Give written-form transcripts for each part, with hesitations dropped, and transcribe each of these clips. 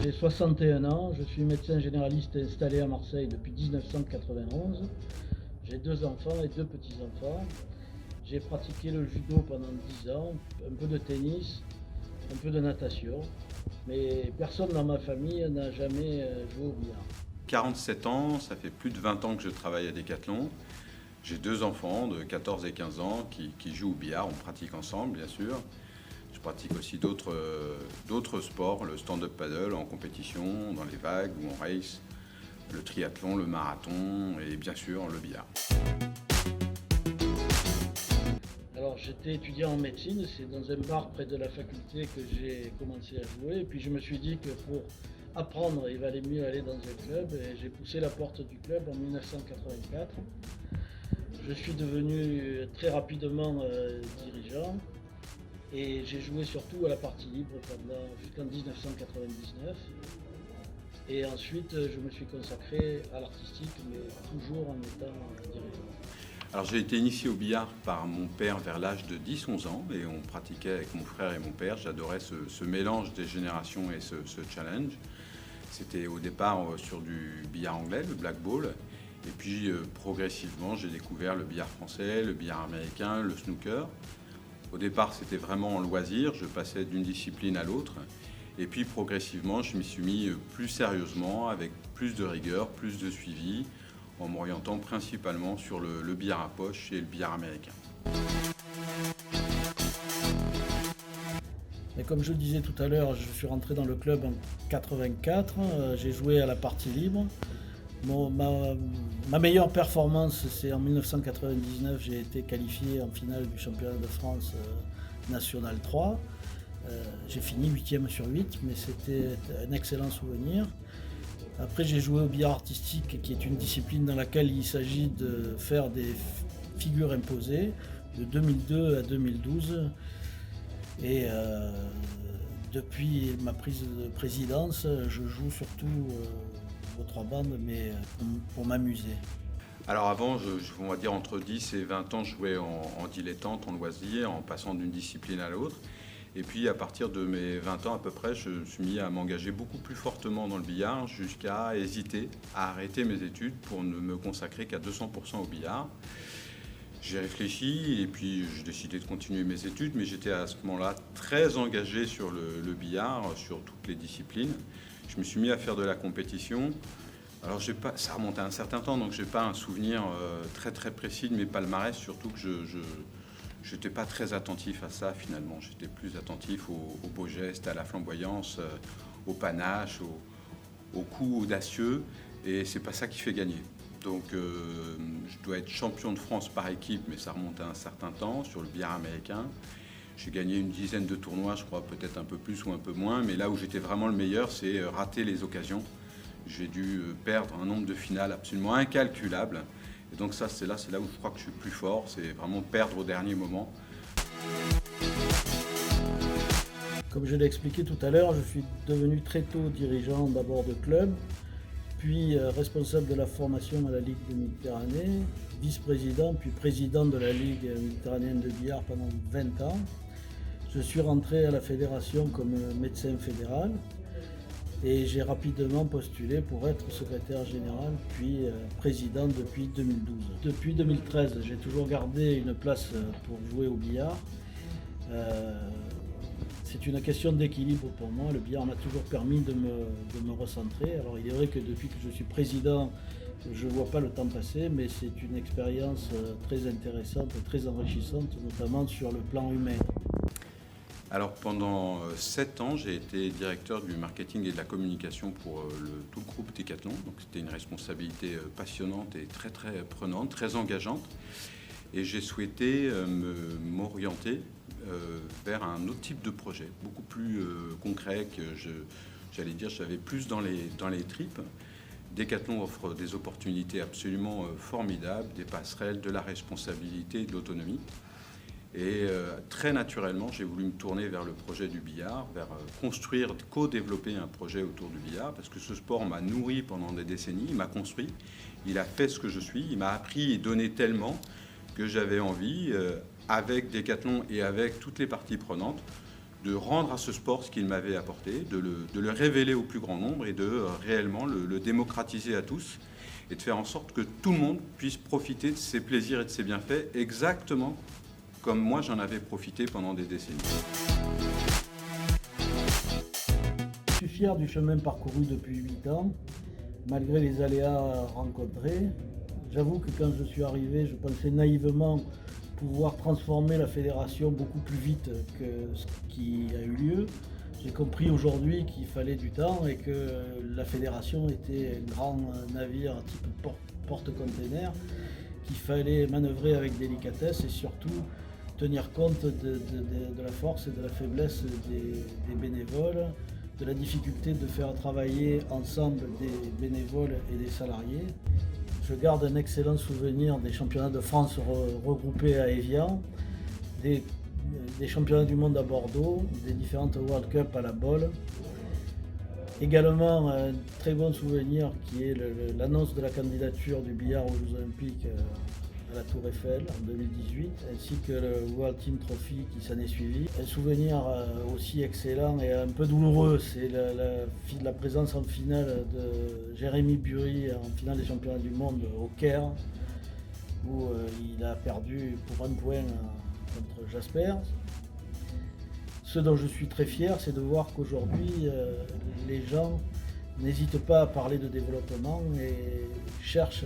J'ai 61 ans, je suis médecin généraliste installé à Marseille depuis 1991. J'ai 2 enfants et 2 petits-enfants. J'ai pratiqué le judo pendant 10 ans, un peu de tennis, un peu de natation, mais personne dans ma famille n'a jamais joué au billard. 47 ans, ça fait plus de 20 ans que je travaille à Decathlon. J'ai 2 enfants de 14 et 15 ans qui jouent au billard, on pratique ensemble bien sûr. Je pratique aussi d'autres sports, le stand-up paddle en compétition, dans les vagues ou en race, le triathlon, le marathon et bien sûr le billard. Alors j'étais étudiant en médecine, c'est dans un bar près de la faculté que j'ai commencé à jouer. Et puis je me suis dit que pour apprendre, il valait mieux aller dans un club. Et j'ai poussé la porte du club en 1984. Je suis devenu très rapidement dirigeant. Et j'ai joué surtout à la partie libre jusqu'en 1999. Et ensuite, je me suis consacré à l'artistique, mais toujours en étant dirigeant. Alors j'ai été initié au billard par mon père vers l'âge de 10-11 ans et on pratiquait avec mon frère et mon père. J'adorais ce mélange des générations et ce challenge. C'était au départ sur du billard anglais, le black ball. Et puis progressivement, j'ai découvert le billard français, le billard américain, le snooker. Au départ, c'était vraiment en loisir, je passais d'une discipline à l'autre. Et puis progressivement, je m'y suis mis plus sérieusement, avec plus de rigueur, plus de suivi, en m'orientant principalement sur le billard à poche et le billard américain. Mais comme je le disais tout à l'heure, je suis rentré dans le club en 84, j'ai joué à la partie libre. Ma meilleure performance, c'est en 1999, j'ai été qualifié en finale du championnat de France National 3. J'ai fini 8e sur 8, mais c'était un excellent souvenir. Après, j'ai joué au billard artistique, qui est une discipline dans laquelle il s'agit de faire des figures imposées de 2002 à 2012. Et depuis ma prise de présidence, je joue surtout aux 3 bandes, mais pour m'amuser. Alors avant, on va dire entre 10 et 20 ans, je jouais en dilettante, en loisir, en passant d'une discipline à l'autre. Et puis à partir de mes 20 ans à peu près, je me suis mis à m'engager beaucoup plus fortement dans le billard, jusqu'à hésiter à arrêter mes études pour ne me consacrer qu'à 200% au billard. J'ai réfléchi et puis j'ai décidé de continuer mes études, mais j'étais à ce moment-là très engagé sur le billard, sur toutes les disciplines. Je me suis mis à faire de la compétition. Alors ça remonte à un certain temps, donc je n'ai pas un souvenir très très précis de mes palmarès, surtout que je n'étais pas très attentif à ça finalement. J'étais plus attentif aux beaux gestes, à la flamboyance, au panache, au coup audacieux, et c'est pas ça qui fait gagner. Donc je dois être champion de France par équipe, mais ça remonte à un certain temps, sur le billard américain. J'ai gagné une dizaine de tournois, je crois, peut-être un peu plus ou un peu moins, mais là où j'étais vraiment le meilleur, c'est rater les occasions. J'ai dû perdre un nombre de finales absolument incalculable. Et donc ça, c'est là où je crois que je suis le plus fort, c'est vraiment perdre au dernier moment. Comme je l'ai expliqué tout à l'heure, je suis devenu très tôt dirigeant d'abord de club, puis responsable de la formation à la Ligue de Méditerranée, vice-président, puis président de la Ligue méditerranéenne de billard pendant 20 ans. Je suis rentré à la fédération comme médecin fédéral et j'ai rapidement postulé pour être secrétaire général, puis président depuis 2012. Depuis 2013, j'ai toujours gardé une place pour jouer au billard. C'est une question d'équilibre pour moi. Le billard m'a toujours permis de me recentrer. Alors il est vrai que depuis que je suis président, je ne vois pas le temps passer, mais c'est une expérience très intéressante et très enrichissante, notamment sur le plan humain. Alors pendant 7 ans, j'ai été directeur du marketing et de la communication pour tout le groupe Decathlon. Donc c'était une responsabilité passionnante et très très prenante, très engageante. Et j'ai souhaité m'orienter vers un autre type de projet, beaucoup plus concret, que j'avais plus dans les tripes. Decathlon offre des opportunités absolument formidables, des passerelles, de la responsabilité et de l'autonomie. Et très naturellement, j'ai voulu me tourner vers le projet du billard, vers construire, co-développer un projet autour du billard, parce que ce sport m'a nourri pendant des décennies, il m'a construit, il a fait ce que je suis, il m'a appris et donné tellement que j'avais envie, avec Decathlon et avec toutes les parties prenantes, de rendre à ce sport ce qu'il m'avait apporté, de le révéler au plus grand nombre et de réellement le démocratiser à tous et de faire en sorte que tout le monde puisse profiter de ses plaisirs et de ses bienfaits exactement comme moi j'en avais profité pendant des décennies. Je suis fier du chemin parcouru depuis 8 ans, malgré les aléas rencontrés. J'avoue que quand je suis arrivé, je pensais naïvement pouvoir transformer la fédération beaucoup plus vite que ce qui a eu lieu. J'ai compris aujourd'hui qu'il fallait du temps et que la fédération était un grand navire type porte-container, qu'il fallait manœuvrer avec délicatesse et surtout tenir compte de la force et de la faiblesse des bénévoles, de la difficulté de faire travailler ensemble des bénévoles et des salariés. Je garde un excellent souvenir des championnats de France regroupés à Évian, des championnats du monde à Bordeaux, des différentes World Cup à la Bolle. Également un très bon souvenir qui est l'annonce de la candidature du billard aux Jeux Olympiques à la Tour Eiffel en 2018, ainsi que le World Team Trophy qui s'en est suivi. Un souvenir aussi excellent et un peu douloureux, c'est la présence en finale de Jérémy Bury en finale des championnats du monde au Caire, où il a perdu pour un point contre Jasper. Ce dont je suis très fier, c'est de voir qu'aujourd'hui, les gens n'hésitent pas à parler de développement et cherchent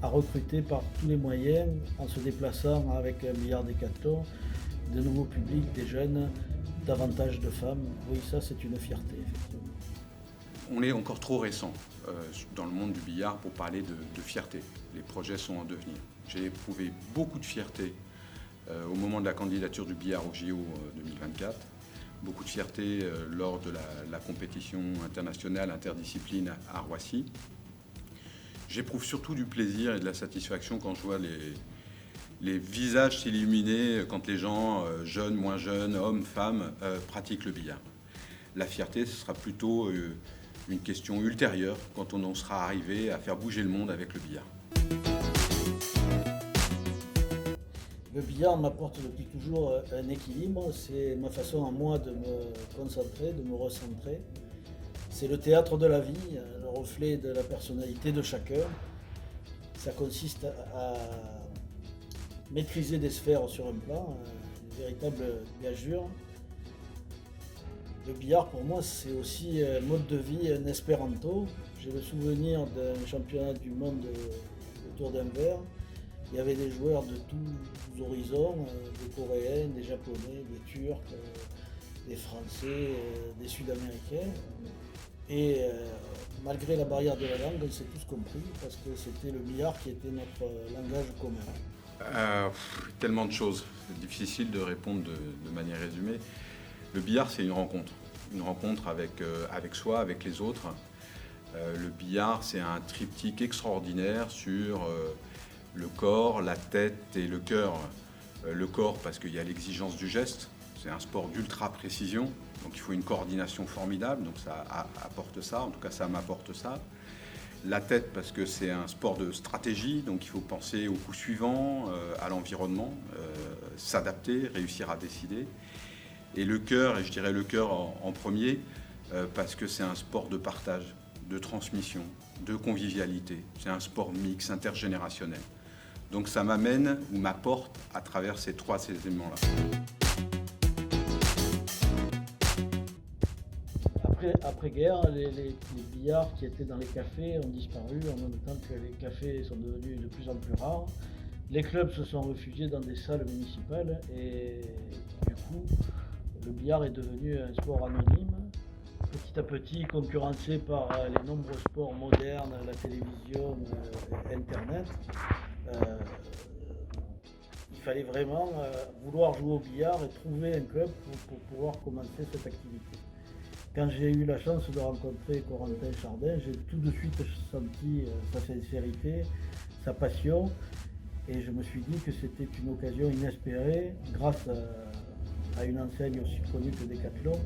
à recruter par tous les moyens, en se déplaçant avec un billard décathlon, de nouveaux publics, des jeunes, davantage de femmes. Oui, ça c'est une fierté, effectivement. On est encore trop récent dans le monde du billard pour parler de fierté. Les projets sont en devenir. J'ai éprouvé beaucoup de fierté au moment de la candidature du billard au JO 2024. Beaucoup de fierté lors de la compétition internationale interdiscipline à Roissy. J'éprouve surtout du plaisir et de la satisfaction quand je vois les visages s'illuminer quand les gens, jeunes, moins jeunes, hommes, femmes, pratiquent le billard. La fierté, ce sera plutôt une question ultérieure quand on en sera arrivé à faire bouger le monde avec le billard. Le billard m'apporte depuis toujours un équilibre, c'est ma façon à moi de me concentrer, de me recentrer. C'est le théâtre de la vie, le reflet de la personnalité de chacun. Ça consiste à maîtriser des sphères sur un plan, une véritable gageure. Le billard pour moi c'est aussi un mode de vie, un espéranto. J'ai le souvenir d'un championnat du monde autour d'un verre. Il y avait des joueurs de tous horizons, des Coréens, des Japonais, des Turcs, des Français, des Sud-Américains. Et malgré la barrière de la langue, on s'est tous compris parce que c'était le billard qui était notre langage commun. Tellement de choses, c'est difficile de répondre de manière résumée. Le billard, c'est une rencontre avec soi, avec les autres. Le billard, c'est un triptyque extraordinaire sur le corps, la tête et le cœur. Le corps parce qu'il y a l'exigence du geste, c'est un sport d'ultra précision, donc il faut une coordination formidable, donc ça apporte ça, en tout cas ça m'apporte ça. La tête parce que c'est un sport de stratégie, donc il faut penser au coup suivant, à l'environnement, s'adapter, réussir à décider. Et le cœur, et je dirais le cœur en premier, parce que c'est un sport de partage, de transmission, de convivialité. C'est un sport mix, intergénérationnel. Donc ça m'amène ou m'apporte à travers ces trois éléments-là. Après-guerre, les billards qui étaient dans les cafés ont disparu en même temps que les cafés sont devenus de plus en plus rares. Les clubs se sont réfugiés dans des salles municipales et du coup, le billard est devenu un sport anonyme, petit à petit concurrencé par les nombreux sports modernes, la télévision, Internet. Il fallait vraiment vouloir jouer au billard et trouver un club pour pouvoir commencer cette activité. Quand j'ai eu la chance de rencontrer Corentin Chardin, j'ai tout de suite senti sa sincérité, sa passion, et je me suis dit que c'était une occasion inespérée, grâce à une enseigne aussi connue que Decathlon,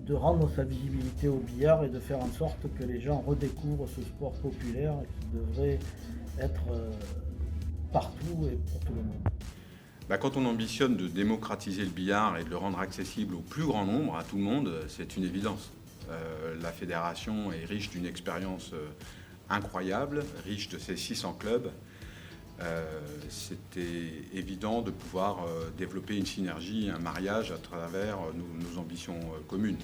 de rendre sa visibilité au billard et de faire en sorte que les gens redécouvrent ce sport populaire qui devrait être partout et pour tout le monde. Quand on ambitionne de démocratiser le billard et de le rendre accessible au plus grand nombre, à tout le monde, c'est une évidence. La fédération est riche d'une expérience incroyable, riche de ses 600 clubs. C'était évident de pouvoir développer une synergie, un mariage à travers nos ambitions communes.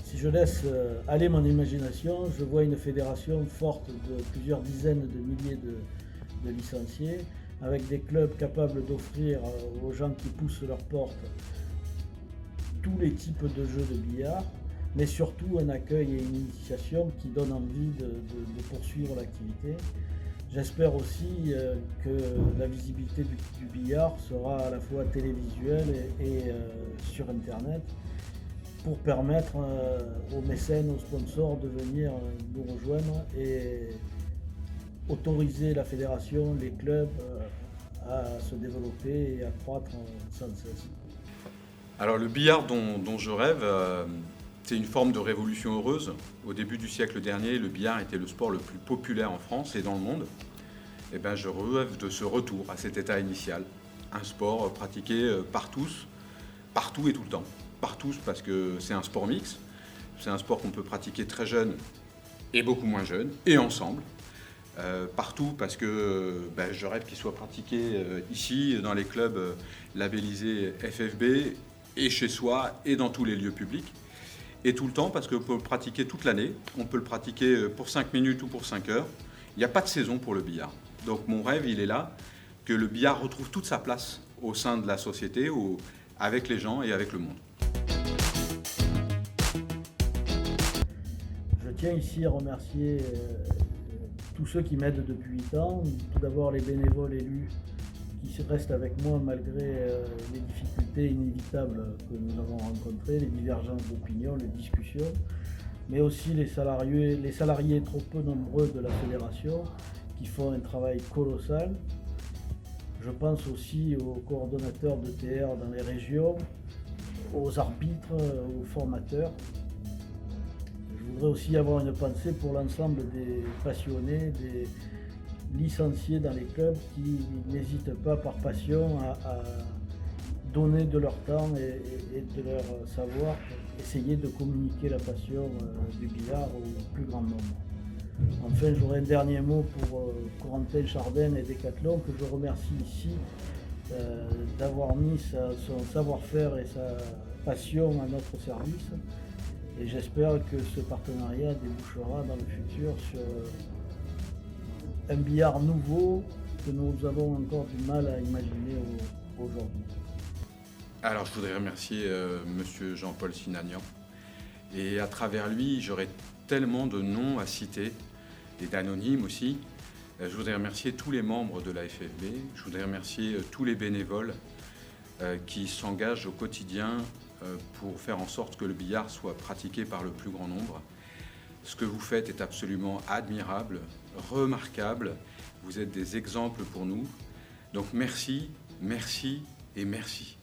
Si je laisse aller mon imagination, je vois une fédération forte de plusieurs dizaines de milliers de licenciés, avec des clubs capables d'offrir aux gens qui poussent leurs portes tous les types de jeux de billard, mais surtout un accueil et une initiation qui donnent envie de poursuivre l'activité. J'espère aussi que la visibilité du billard sera à la fois télévisuelle et sur Internet, pour permettre aux mécènes, aux sponsors de venir nous rejoindre et autoriser la fédération, les clubs à se développer et à croître sans cesse. Alors le billard dont je rêve, c'est une forme de révolution heureuse. Au début du siècle dernier, le billard était le sport le plus populaire en France et dans le monde. Et je rêve de ce retour à cet état initial. Un sport pratiqué par tous, partout et tout le temps. Par tous parce que c'est un sport mix. C'est un sport qu'on peut pratiquer très jeune et beaucoup moins jeune, et ensemble. Partout parce que je rêve qu'il soit pratiqué ici, dans les clubs labellisés FFB, et chez soi, et dans tous les lieux publics. Et tout le temps parce qu'on peut le pratiquer toute l'année. On peut le pratiquer pour 5 minutes ou pour 5 heures. Il n'y a pas de saison pour le billard. Donc mon rêve, il est là, que le billard retrouve toute sa place au sein de la société, avec les gens et avec le monde. Je tiens ici à remercier tous ceux qui m'aident depuis 8 ans. Tout d'abord les bénévoles élus qui restent avec moi malgré les difficultés inévitables que nous avons rencontrées, les divergences d'opinion, les discussions, mais aussi les salariés trop peu nombreux de la fédération qui font un travail colossal. Je pense aussi aux coordonnateurs de TR dans les régions, aux arbitres, aux formateurs. Je voudrais aussi avoir une pensée pour l'ensemble des passionnés, des licenciés dans les clubs qui n'hésitent pas par passion à donner de leur temps et de leur savoir pour essayer de communiquer la passion du billard au plus grand nombre. Enfin, j'aurai un dernier mot pour Corentin Chardin et Decathlon, que je remercie ici d'avoir mis son savoir-faire et sa passion à notre service. Et j'espère que ce partenariat débouchera dans le futur sur un billard nouveau que nous avons encore du mal à imaginer aujourd'hui. Alors je voudrais remercier monsieur Jean-Paul Sinagnan. Et à travers lui, j'aurais tellement de noms à citer, et d'anonymes aussi. Je voudrais remercier tous les membres de la FFB, je voudrais remercier tous les bénévoles qui s'engagent au quotidien pour faire en sorte que le billard soit pratiqué par le plus grand nombre. Ce que vous faites est absolument admirable, remarquable. Vous êtes des exemples pour nous. Donc merci, merci et merci.